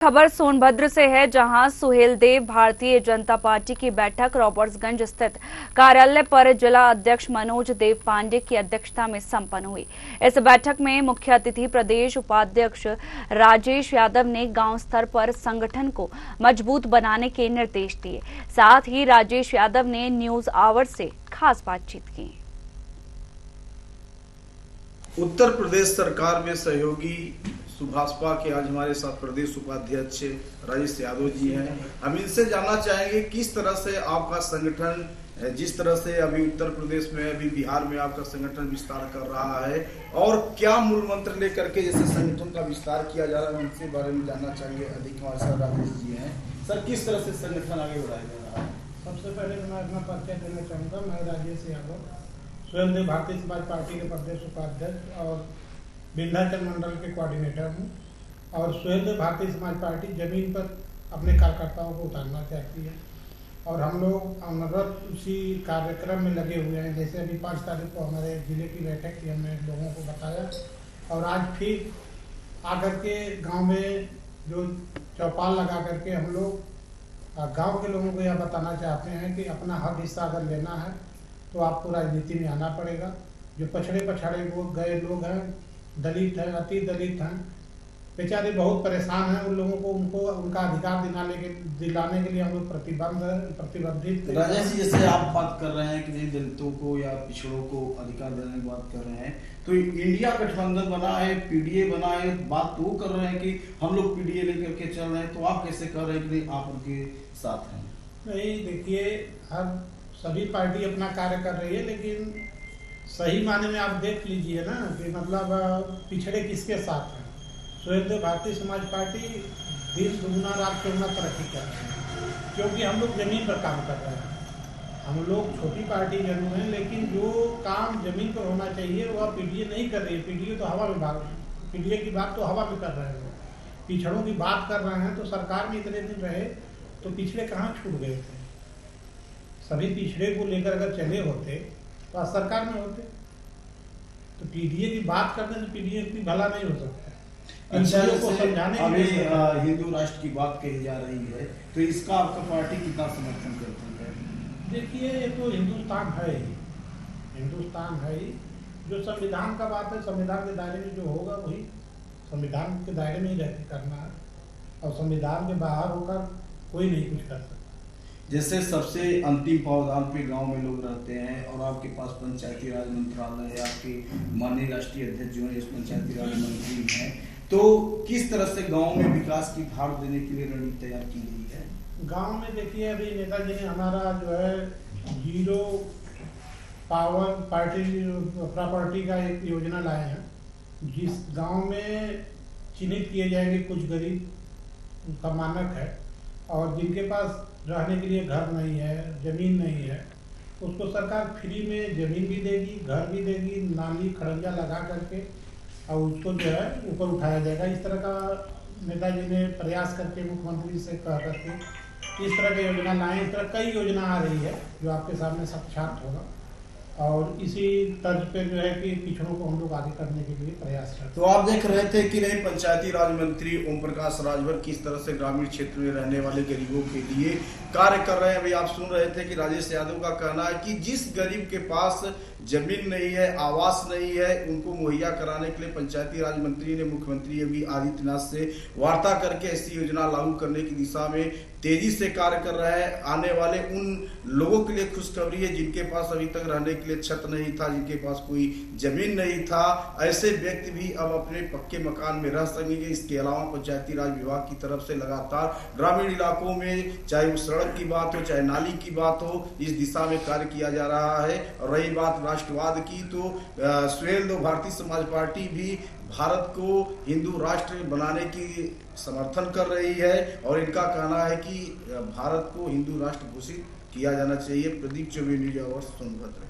खबर सोनभद्र से है, जहां सुहेलदेव भारतीय जनता पार्टी की बैठक रॉबर्ट्सगंज स्थित कार्यालय पर जिला अध्यक्ष मनोज देव पांडे की अध्यक्षता में संपन्न हुई। इस बैठक में मुख्य अतिथि प्रदेश उपाध्यक्ष राजेश यादव ने गांव स्तर पर संगठन को मजबूत बनाने के निर्देश दिए। साथ ही राजेश यादव ने न्यूज आवर से खास बातचीत की। उत्तर प्रदेश सरकार में सहयोगी सुभाषपा के आज हमारे साथ प्रदेश उपाध्यक्ष राजेश यादव जी हैं। हम इनसे जानना चाहेंगे किस तरह से आपका संगठन, जिस तरह से अभी उत्तर प्रदेश में, अभी बिहार में आपका संगठन विस्तार कर रहा है और क्या मूल मंत्र लेकर के जैसे संगठन का विस्तार किया जा रहा है, उनके बारे में जानना चाहेंगे। अधिक हमारे साथ राजेश जी हैं। सर, किस तरह से संगठन आगे बढ़ाया जा रहा है? सबसे पहले मैं अपना परिचय देना चाहूँगा। मैं राजेश यादव, सुहेलदेव भारतीय समाज पार्टी के प्रदेश उपाध्यक्ष और विंध्याचल मंडल के कोऑर्डिनेटर हूँ। और सुहेलदेव भारतीय समाज पार्टी जमीन पर अपने कार्यकर्ताओं को उतारना चाहती है और हम लोग अनवरत उसी कार्यक्रम में लगे हुए हैं। जैसे अभी 5 तारीख को हमारे जिले की बैठक थी, हमने लोगों को बताया और आज फिर आकर के गांव में जो चौपाल लगा करके हम लोग गांव के लोगों को यह बताना चाहते हैं कि अपना हक हिस्सा अगर लेना है तो आपको राजनीति में आना पड़ेगा। जो पछड़े पछाड़े लोग गए लोग हैं, दलित हैं, अति दलित हैं, बेचारे बहुत परेशान हैं, उन लोगों को उनका अधिकार दिलाने के लिए हम लोग प्रतिबद्धित। राजेश जी, जैसे आप बात कर रहे हैं कि दलितों को या पिछड़ों को अधिकार देने की बात कर रहे हैं, तो इंडिया गठबंधन बना है, पीडीए बना है, बात तो कर रहे हैं कि हम लोग पीडीए लेकर के चल रहे हैं, तो आप कैसे कर रहे हैं कि आप उनके साथ हैं? नहीं, देखिए, सभी पार्टी अपना कार्य कर रही है, लेकिन सही माने में आप देख लीजिए ना कि मतलब पिछड़े किसके साथ हैं। सुहेलदेव भारतीय समाज पार्टी दिन दुगुना रात चौगुना तरक्की कर रही है, क्योंकि हम लोग जमीन पर काम कर रहे हैं। हम लोग छोटी पार्टी जरूर हैं, लेकिन जो काम जमीन पर होना चाहिए वह पीडीए नहीं कर रही है। पीडीए तो हवा में पीडीए की बात तो हवा में कर रहे हैं। पिछड़ों की बात कर रहे हैं, तो सरकार में इतने दिन रहे तो पिछड़े कहाँ छूट गए थे? सभी पिछड़े को लेकर अगर चले होते तो आज सरकार में होते। तो पीडीए की बात करने से पीडीए इतनी भला नहीं हो सकता। अच्छा, को समझाने अभी हिंदू राष्ट्र की बात कही जा रही है, तो इसका आपका पार्टी कितना समर्थन करती है? देखिए, ये तो हिंदुस्तान है ही, हिंदुस्तान है ही। जो संविधान का बात है, संविधान के दायरे में जो होगा वही संविधान के दायरे में ही रहकर करना है और संविधान के बाहर होकर कोई नहीं कुछ कर सकता। जैसे सबसे अंतिम पावदान पे गांव में लोग रहते हैं और आपके पास पंचायती राज मंत्रालय है, आपके माननीय राष्ट्रीय अध्यक्ष जो है इस पंचायती राज मंत्री हैं, तो किस तरह से गांव में विकास की धार देने के लिए रणनीति तैयार की गई है? गांव में देखिए, अभी नेताजी ने हमारा जो है जीरो पावर प्रॉपर्टी का एक योजना लाए हैं, जिस गांव में चिन्हित किए जाएंगे कुछ गरीब का मानक है और जिनके पास रहने के लिए घर नहीं है, जमीन नहीं है, उसको सरकार फ्री में जमीन भी देगी, घर भी देगी, नाली खड़ंजा लगा करके और उसको जो है ऊपर उठाया जाएगा। इस तरह का नेताजी ने प्रयास करके मुख्यमंत्री से कह करके इस तरह की योजना लाए। इस तरह कई योजना आ रही है जो आपके सामने साक्षात होगा और इसी तर्ज पे जो है कि पिछड़ों को हम लोग आगे करने के लिए प्रयास करते हैं। तो आप देख रहे थे कि नहीं, पंचायती राज मंत्री ओम प्रकाश राजभर किस तरह से ग्रामीण क्षेत्र में रहने वाले गरीबों के लिए कार्य कर रहे हैं। अभी आप सुन रहे थे कि राजेश यादव का कहना है कि जिस गरीब के पास जमीन नहीं है, आवास नहीं है, उनको मुहैया कराने के लिए पंचायती राज मंत्री ने मुख्यमंत्री योगी आदित्यनाथ से वार्ता करके ऐसी योजना लागू करने की दिशा में तेजी से कार्य कर रहा है। आने वाले उन लोगों के लिए खुशखबरी है जिनके पास अभी तक रहने के लिए छत नहीं था, जिनके पास कोई जमीन नहीं था, ऐसे व्यक्ति भी अब अपने पक्के मकान में रह सकेंगे। इसके अलावा पंचायती राज विभाग की तरफ से लगातार ग्रामीण इलाकों में चाहे वो सड़क की बात हो, चाहे नाली की बात हो, इस दिशा में कार्य किया जा रहा है। और रही बात राष्ट्रवाद की, तो सुहेलदेव भारतीय समाज पार्टी भी भारत को हिंदू राष्ट्र बनाने की समर्थन कर रही है और इनका कहना है कि भारत को हिंदू राष्ट्र घोषित किया जाना चाहिए। Pradeep Chaubey, news hour, Sonbhadra.